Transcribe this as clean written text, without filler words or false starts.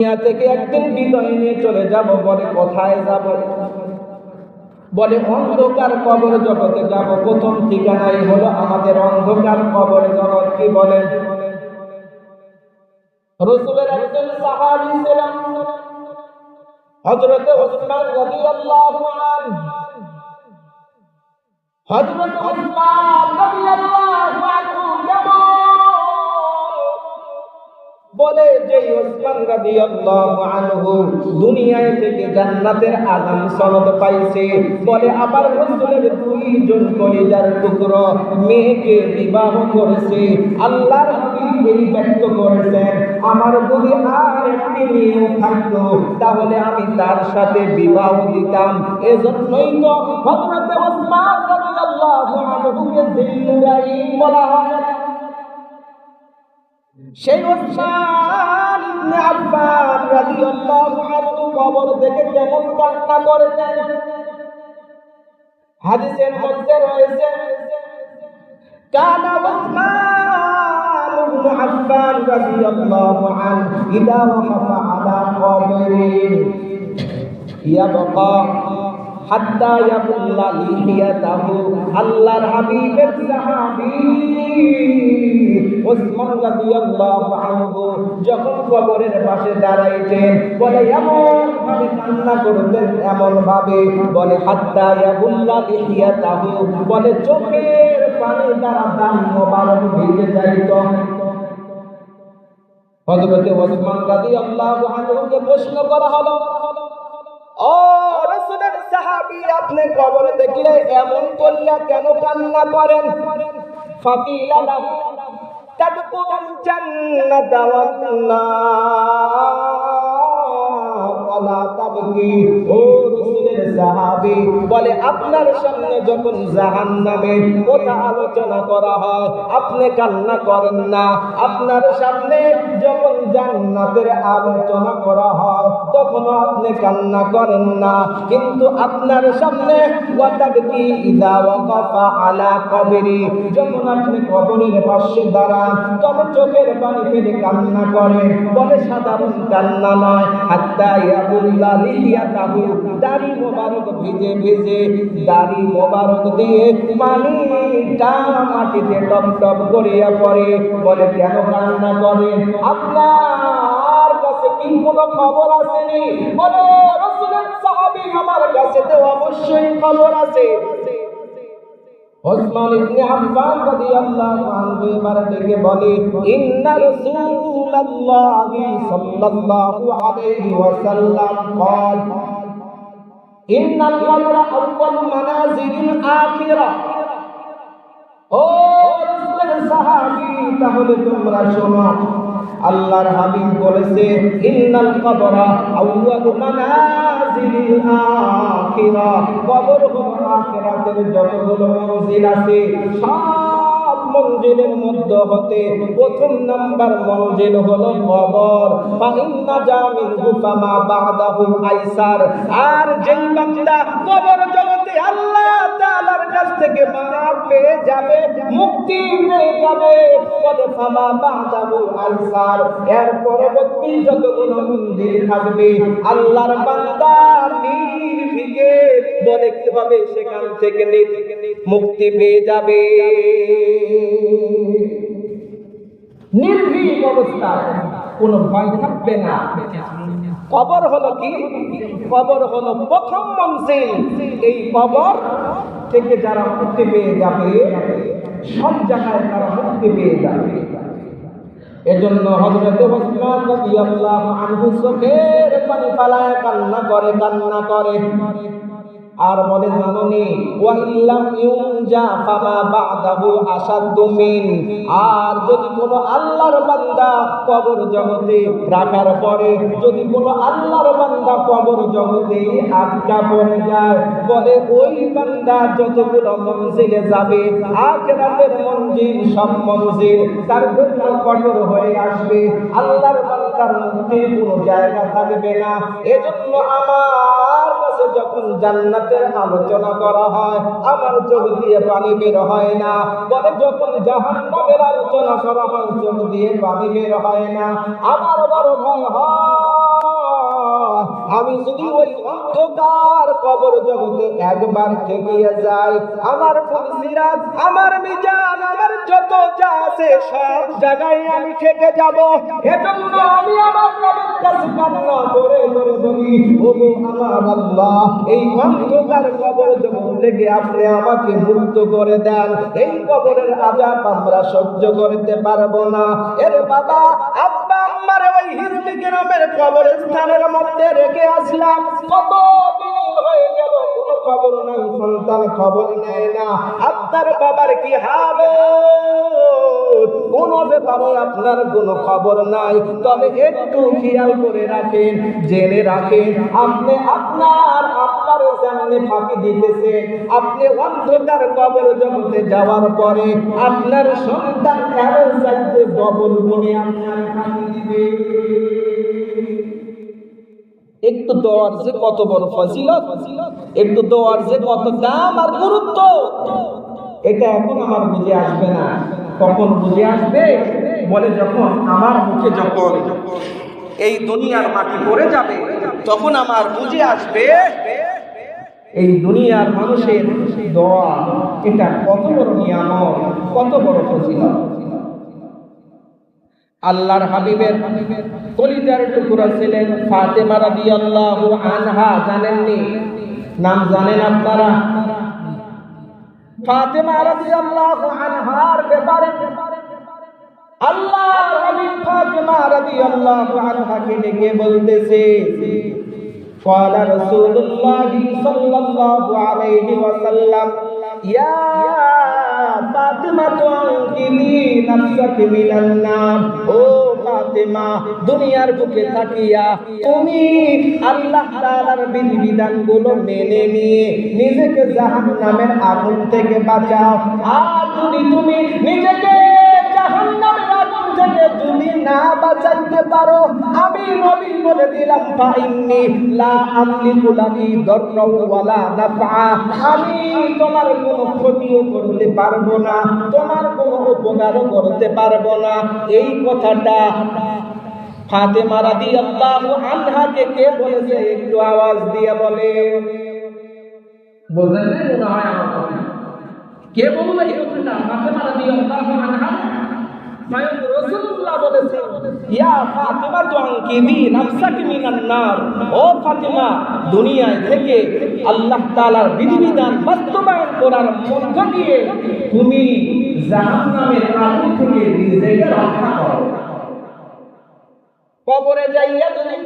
দুনিয়া থেকে একদিন বিদায় নিয়ে চলে যাব। বলে কোথায় যাব? বলে অন্ধকার কবর জগতে যাব। প্রথম ঠিকানাই হলো আমাদের অন্ধকার কবর জগৎ। কি বলেন? রাসূলের একজন সাহাবী ছিলেন হযরত উসমান রাদিয়াল্লাহু আনহু। হযরত উসমান রাদিয়াল্লাহু আনহু বলে যে উসমান রাদিয়াল্লাহু আনহু দুনিয়ায় থেকে জান্নাতের আগাম সনদ পাইছে। বলে আবার রাসূলের দুইজন কলিজার টুকরো মেয়েকে বিবাহ করেছে। আল্লাহর হাবিব এই ব্যক্ত করেছেন, আমার যদি আর একটি মেয়ে থাকতো তাহলে আমি তার সাথে বিবাহ দিতাম। এজন্যই তো হযরত উসমান রাদিয়াল্লাহু আনহুকে জিন্নুরাইন বলা হয়। সেই উসমান ইবনে আফফান রাদিয়াল্লাহু আনহু কবর থেকে কেমন কান্না করেছেন হাদিসের মধ্যে রয়েছে, কানা উসমান ইবনে আফফান রাদিয়াল্লাহু আনহু ইদা ওয়াকাফা আলা কবরিন ইয়াবকা হাত্তা ইয়াবুল্লা লিহিয়াতাহু। আল্লাহর হাবিবের সাহাবী উসমান রাদিয়াল্লাহু আনহু যখন কবরের পাশে দাঁড়াইতেন, বলে এমন ভাবে কান্না করতেন, এমন ভাবে বলে হাত্তা ইয়াবুল্লা লিহিয়াতাহু, বলে চোখের পানি দ্বারা দাম মোবারক ভিজে যাইত। হযরত উসমান রাদিয়াল্লাহু আনহুকে প্রশ্ন করা হলো, ও রাসূলের সাহাবী, আপনি কবরে দেখলে এমন করলে কেন কান্না করেন? ফাকিলা লাহু তাদখুলুল জান্নাতা ওয়ান নার ওয়ালা তাবকি। ও রাসূলের সাহাবী, বলে আপনার সামনে যখন জাহান্নামের কথা আলোচনা করা হয় আপনি কান্না করেন না, আপনার সামনে যখন জান্নাতের আলোচনা করা হয় তখন আপনি কান্না করেন না। কিন্তু আপনার সামনে ওয়াতাবকি ইদা ওয়াকাফা আলা কবরি, যখন আপনি কবরের পাশে দাঁড়ান তখন চোখের পানি ফেলে কান্না করেন। বলে সাধারণ কান্না নয়, হাত্তা ইয়াবুল্লা লিহিয়াতাহু, দাড়ি মোবারক ভিজে ভিজে দাড়ি মোবারক দিয়ে পানিটা মাটিতে টপ টপ করিয়া পড়ে। বলে কেন কান্না করেন? আপনার কাছে কি কোনো খবর আসেনি? বলে রাসূলের সাহাবী, আমার কাছে তো অবশ্যই খবর আছে। উসমান ইবনে আফফান রাদিয়াল্লাহু আনহু এবার ডেকে বলে, ইন্না রাসূলুল্লাহি সাল্লাল্লাহু আলাইহি ওয়াসাল্লাম قال ইন্নাল কবরা আউয়ালু মানাজিলিল আখিরাহ। ও রাসূলের সাহাবী, তাহলে তোমরা শোনো, আল্লাহর হাবিব বলেছে ইন্নাল কবরা আউয়ালু মানাজিলিল আখিরাহ, কবর হলো আখিরাতের যতগুলো মঞ্জিল আছে সব মঞ্জিলের মধ্যে হতে প্রথম নাম্বার মঞ্জিল হলো কবর। ফাইন্না জামিনহু ফামা বা'দাহু আইসার। আর যেই বান্দা কবর জগতে আল্লাহ তাআলার কাছ থেকে মাফ পেয়ে যাবে, মুক্তি পেয়ে যাবে, বলে ফামা বা'দাহু আইসার, এর পরবর্তী যতগুলো মঞ্জিল থাকবে আল্লাহর বান্দা নির্ভীকে বলে কিভাবে সেখান থেকে মুক্তি পেয়ে যাবে। নির্ভীক অবস্থায় কোনো ভয় থাকবে না। কবর হলো কি? কবর হলো প্রথম মঞ্জিল। এই কবর থেকে যারা মুক্তি পেয়ে যাবে সব জায়গায় তারা মুক্তি পেয়ে যাবে। এজন্য হযরত উসমান রাদিয়াল্লাহু আনহু চোখের পানি ফালায় কান্না করে আর বলে, জানোনি ওয়া ইল্লাম ইউনজা ফামা বা'দাহু আশাদ্দু মিন। আর যদি কোনো আল্লাহর বান্দা কবর জগতে রাখার পরে যদি কোনো আল্লাহর বান্দা কবর জগতে আটকা পড়ে যায়, বলে ওই বান্দা যতগুলো মঞ্জিলে যাবে আখিরাতের মঞ্জিল সব মঞ্জিল তার জন্য কঠোর হয়ে আসবে। আল্লাহর বান্দার মুক্তির কোনো জায়গা থাকবে না। এজন্য আমার কাছে যখন জান্নাতের আলোচনা করা হয় আমার চোখ দিয়ে পানি বের হয় না। বলে যখন জাহান্নামের আলোচনা করা হয় চোখ দিয়ে পানি বের হয় না। আমার বড় ভয় হয় আমি যদি ওই অন্ধকার কবর জগতে একবার থেকে যাই, আমার ফুলসিরাত, আমার মিজান, আমার যত যা আছে সব জায়গায় আমি থেকে যাব। এজন্য আমি আমার নবীর কাছে কান্না করে করে বলি, ওগো আমার আল্লাহ, এই অন্ধকার কবর জগৎ থেকে আপনি আমাকে মুক্ত করে দেন। এই কবরের আযাব আমরা সহ্য করতে পারবো না। এর বাবা আব্বা আম্মার ওই হিজলি গ্রামের কবরস্থানের মধ্যে রেখে আসলাম, কত দিন হয়ে গেল কোনো খবর নাই, সন্তান খবর নেয় না। আপনার বাবার কি হালত, কোনো ব্যাপারে আপনার কোনো খবর নাই। তবে একটু খেয়াল করে রাখেন, জেনে রাখেন, আপনি আপনার আব্বার সামনে ফাঁকি দিতেছেন। আপনি অন্ধকার কবর জগতে যাওয়ার পরে আপনার সন্তান এর চাইতে ডবল গুণে আপনার ফাঁকি দিবে। একটু দোয়ার যে কত বড় ফজিলত, একটু দোয়ার যে কত দাম আর গুরুত্ব, এটা এখন আমার বুঝে আসবে না। কখন বুঝে আসবে? বলে যখন আমার মুখে যখন এই দুনিয়ার মাটি পড়ে যাবে, তখন আমার বুঝে আসবে এই দুনিয়ার মানুষের দোয়া এটা কত বড় নিয়ামত, কত বড় ফজিলত। আল্লাহর হাবিবের কলিজার টুকরা ছিলেন ফাতেমা রাদিয়াল্লাহু আনহা। জানেননি? নাম জানেন আপনারা? ফাতেমা রাদিয়াল্লাহু আনহার ব্যাপারে আল্লাহর হাবিব ফাতেমা রাদিয়াল্লাহু আনহাকে ডেকে বলতেছে, قال رسول الله صلى الله عليه وسلم يا فاطمة أنقذي نفسك من النار। ও ফাতেমা, দুনিয়ার বুকে থাকিয়া তুমি আল্লাহ তাআলার বিধিবিধানগুলো মেনে নিয়ে নিজেকে জাহান্নামের আগুন থেকে বাঁচাও। আর যদি তুমি নিজেকে জাহান্নামের আগুন থেকে যদি না বাঁচাইতে পারো, আমি নবী বলে দিলাম, ফাইন্নী লা আমলিকু লাকি দাররাও ওয়ালা নাফআ, আমি তোমার কোনো ক্ষতিও করতে পারবো না, তোমার কোনো উপকারও করতে পারবো না। এই কথাটা ফাতেমা রাদিয়াল্লাহু আনহাকে কে বলেছে? একটু আওয়াজ দিয়ে বলে, বলবেন না মনে হয় আমার কথা। কে বললো এই কথাটা? ফাতেমা রাদিয়াল্লাহু আনহা। স্বয়ং রাসূলুল্লাহ বলেছেন, ইয়া ফাতেমা তুআনকিদি নাফসাকি মিনান নার। ও ফাতেমা, দুনিয়ায় থেকে আল্লাহ তাআলার বিধিবিধান বাস্তবায়ন করার মধ্য দিয়ে তুমি জাহান্নামের আগুন থেকে নিজেকে রক্ষা করো। কবরে যাইয়া তুমি